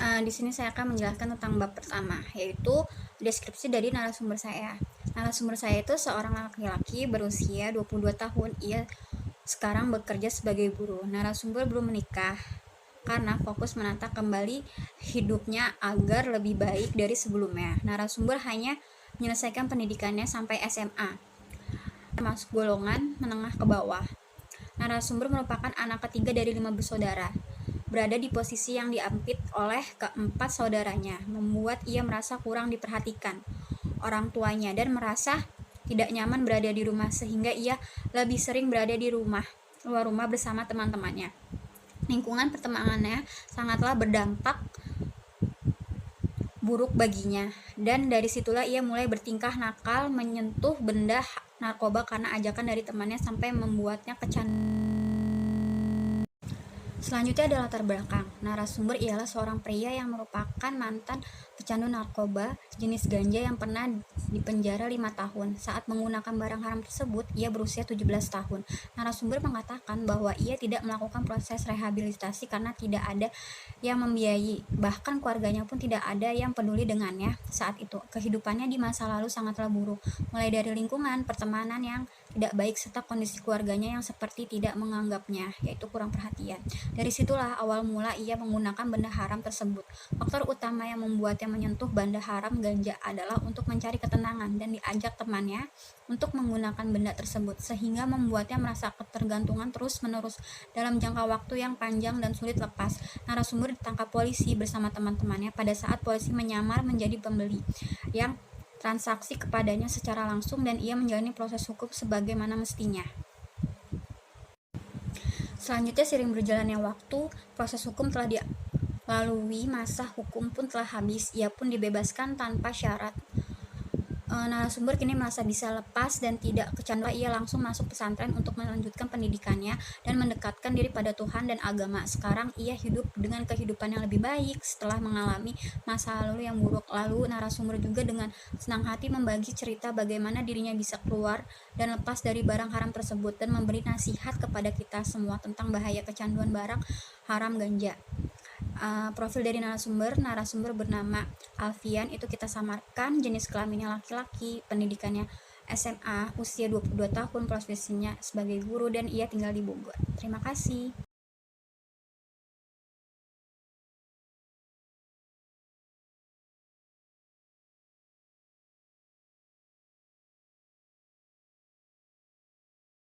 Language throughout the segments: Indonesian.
Di sini saya akan menjelaskan tentang bab pertama, yaitu deskripsi dari narasumber saya. Narasumber saya itu seorang laki-laki berusia 22 tahun. Ia sekarang bekerja sebagai guru. Narasumber belum menikah karena fokus menata kembali hidupnya agar lebih baik dari sebelumnya. Narasumber hanya menyelesaikan pendidikannya sampai SMA, masuk golongan menengah ke bawah. Narasumber merupakan anak ketiga dari 5 bersaudara, berada di posisi yang diampit oleh keempat saudaranya, membuat ia merasa kurang diperhatikan orang tuanya dan merasa tidak nyaman berada di rumah, sehingga ia lebih sering berada di luar rumah bersama teman-temannya. Lingkungan pertemanannya sangatlah berdampak buruk baginya, dan dari situlah ia mulai bertingkah nakal, menyentuh benda narkoba karena ajakan dari temannya sampai membuatnya kecanduan. Selanjutnya adalah latar belakang. Narasumber ialah seorang pria yang merupakan mantan pecandu narkoba jenis ganja yang pernah dipenjara 5 tahun. Saat menggunakan barang haram tersebut, ia berusia 17 tahun. Narasumber mengatakan bahwa ia tidak melakukan proses rehabilitasi karena tidak ada yang membiayai. Bahkan keluarganya pun tidak ada yang peduli dengannya saat itu. Kehidupannya di masa lalu sangatlah buruk, mulai dari lingkungan, pertemanan yang tidak baik, serta kondisi keluarganya yang seperti tidak menganggapnya, yaitu kurang perhatian. Dari situlah awal mula ia menggunakan benda haram tersebut. Faktor utama yang membuatnya menyentuh benda haram ganja adalah untuk mencari ketenangan dan diajak temannya untuk menggunakan benda tersebut, sehingga membuatnya merasa ketergantungan terus-menerus dalam jangka waktu yang panjang dan sulit lepas. Narasumber ditangkap polisi bersama teman-temannya pada saat polisi menyamar menjadi pembeli yang transaksi kepadanya secara langsung, dan ia menjalani proses hukum sebagaimana mestinya. Selanjutnya, seiring berjalannya waktu, proses hukum telah dilalui, masa hukum pun telah habis, ia pun dibebaskan tanpa syarat. Narasumber kini merasa bisa lepas dan tidak kecanduan. Ia langsung masuk pesantren untuk melanjutkan pendidikannya dan mendekatkan diri pada Tuhan dan agama. Sekarang ia hidup dengan kehidupan yang lebih baik setelah mengalami masa lalu yang buruk. Lalu narasumber juga dengan senang hati membagi cerita bagaimana dirinya bisa keluar dan lepas dari barang haram tersebut, dan memberi nasihat kepada kita semua tentang bahaya kecanduan barang haram ganja. Profil dari narasumber bernama Alfian, itu kita samarkan, jenis kelaminnya laki-laki, pendidikannya SMA, usia 22 tahun, profesinya sebagai guru, dan ia tinggal di Bogor. Terima kasih.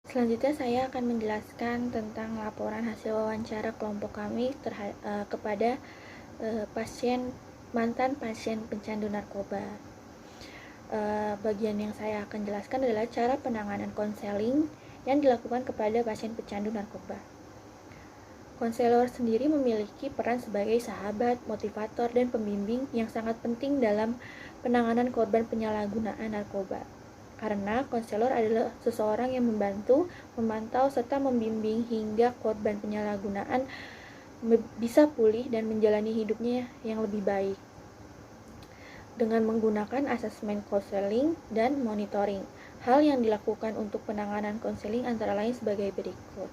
Selanjutnya saya akan menjelaskan tentang laporan hasil wawancara kelompok kami kepada mantan pasien pecandu narkoba. Bagian yang saya akan jelaskan adalah cara penanganan konseling yang dilakukan kepada pasien pecandu narkoba. Konselor sendiri memiliki peran sebagai sahabat, motivator, dan pembimbing yang sangat penting dalam penanganan korban penyalahgunaan narkoba. Karena konselor adalah seseorang yang membantu, memantau, serta membimbing hingga korban penyalahgunaan bisa pulih dan menjalani hidupnya yang lebih baik. Dengan menggunakan asesmen konseling dan monitoring, hal yang dilakukan untuk penanganan konseling antara lain sebagai berikut.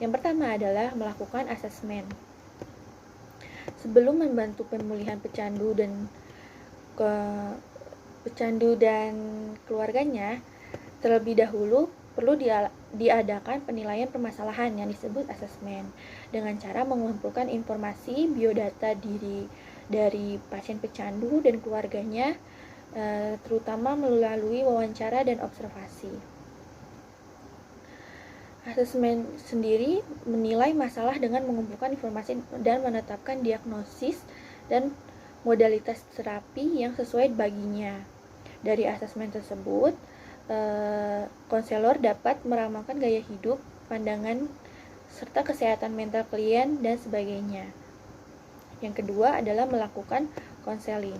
Yang pertama adalah melakukan asesmen. Sebelum membantu pemulihan pecandu dan keluarganya, terlebih dahulu perlu diadakan penilaian permasalahan yang disebut asesmen dengan cara mengumpulkan informasi biodata diri dari pasien pecandu dan keluarganya, terutama melalui wawancara dan observasi. Asesmen sendiri menilai masalah dengan mengumpulkan informasi dan menetapkan diagnosis dan modalitas terapi yang sesuai baginya. Dari asesmen tersebut, konselor dapat meramalkan gaya hidup, pandangan, serta kesehatan mental klien dan sebagainya. Yang kedua adalah melakukan konseling.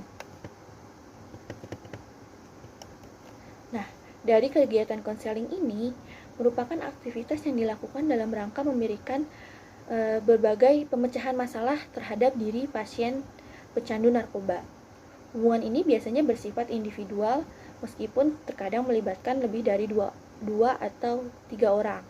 Nah, dari kegiatan konseling ini merupakan aktivitas yang dilakukan dalam rangka memberikan berbagai pemecahan masalah terhadap diri pasien pecandu narkoba. Hubungan ini biasanya bersifat individual, meskipun terkadang melibatkan lebih dari dua atau 3 orang.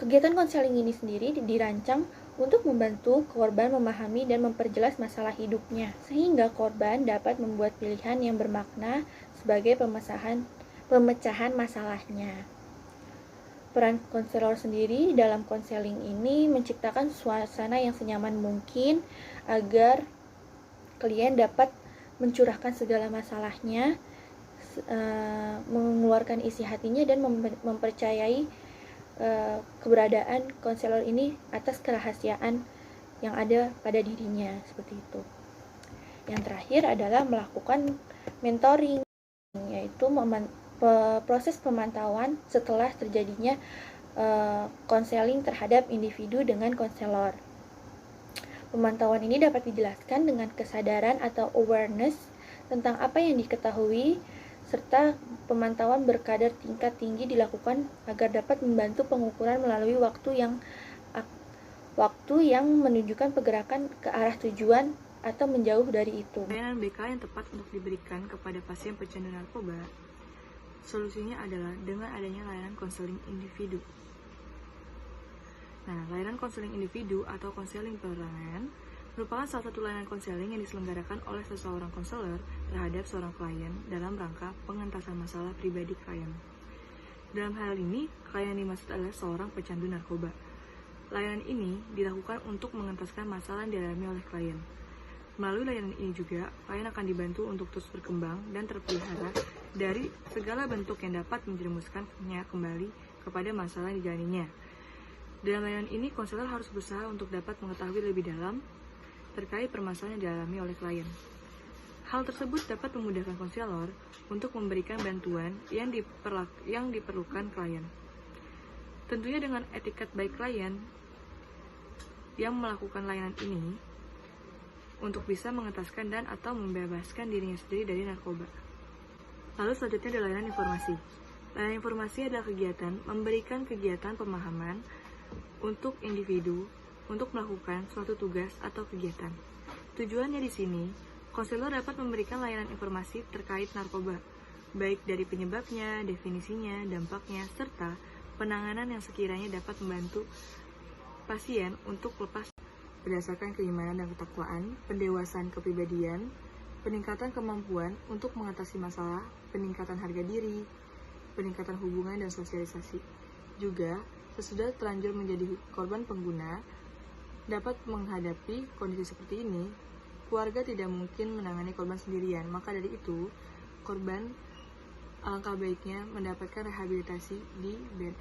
Kegiatan konseling ini sendiri dirancang untuk membantu korban memahami dan memperjelas masalah hidupnya, sehingga korban dapat membuat pilihan yang bermakna sebagai pemecahan masalahnya. Peran konselor sendiri dalam konseling ini menciptakan suasana yang senyaman mungkin agar klien dapat mencurahkan segala masalahnya, mengeluarkan isi hatinya dan mempercayai keberadaan konselor ini atas kerahasiaan yang ada pada dirinya, seperti itu. Yang terakhir adalah melakukan mentoring, yaitu proses pemantauan setelah terjadinya konseling terhadap individu dengan konselor. Pemantauan ini dapat dijelaskan dengan kesadaran atau awareness tentang apa yang diketahui, serta pemantauan berkadar tingkat tinggi dilakukan agar dapat membantu pengukuran melalui waktu yang menunjukkan pergerakan ke arah tujuan atau menjauh dari itu. Layanan BK yang tepat untuk diberikan kepada pasien pecandu narkoba, solusinya adalah dengan adanya layanan konseling individu. Nah, layanan konseling individu atau konseling perorangan merupakan salah satu layanan konseling yang diselenggarakan oleh seseorang konselor terhadap seorang klien dalam rangka pengentasan masalah pribadi klien. Dalam hal ini, klien yang dimaksud adalah seorang pecandu narkoba. Layanan ini dilakukan untuk mengentaskan masalah yang dialami oleh klien. Melalui layanan ini juga, klien akan dibantu untuk terus berkembang dan terpelihara dari segala bentuk yang dapat menjerumuskannya kembali kepada masalah yang dijalaninya. Dalam layanan ini, konselor harus berusaha untuk dapat mengetahui lebih dalam terkait permasalahan yang dialami oleh klien. Hal tersebut dapat memudahkan konselor untuk memberikan bantuan yang diperlukan klien. Tentunya dengan etikat baik klien yang melakukan layanan ini untuk bisa mengentaskan dan atau membebaskan dirinya sendiri dari narkoba. Lalu selanjutnya adalah layanan informasi. Layanan informasi adalah kegiatan memberikan kegiatan pemahaman untuk individu untuk melakukan suatu tugas atau kegiatan. Tujuannya di sini, konselor dapat memberikan layanan informasi terkait narkoba, baik dari penyebabnya, definisinya, dampaknya, serta penanganan yang sekiranya dapat membantu pasien untuk lepas berdasarkan keimanan dan ketakwaan, pendewasaan kepribadian, peningkatan kemampuan untuk mengatasi masalah, peningkatan harga diri, peningkatan hubungan dan sosialisasi. Juga, sesudah terlanjur menjadi korban pengguna, dapat menghadapi kondisi seperti ini, keluarga tidak mungkin menangani korban sendirian. Maka dari itu, korban alangkah baiknya mendapatkan rehabilitasi di BNR.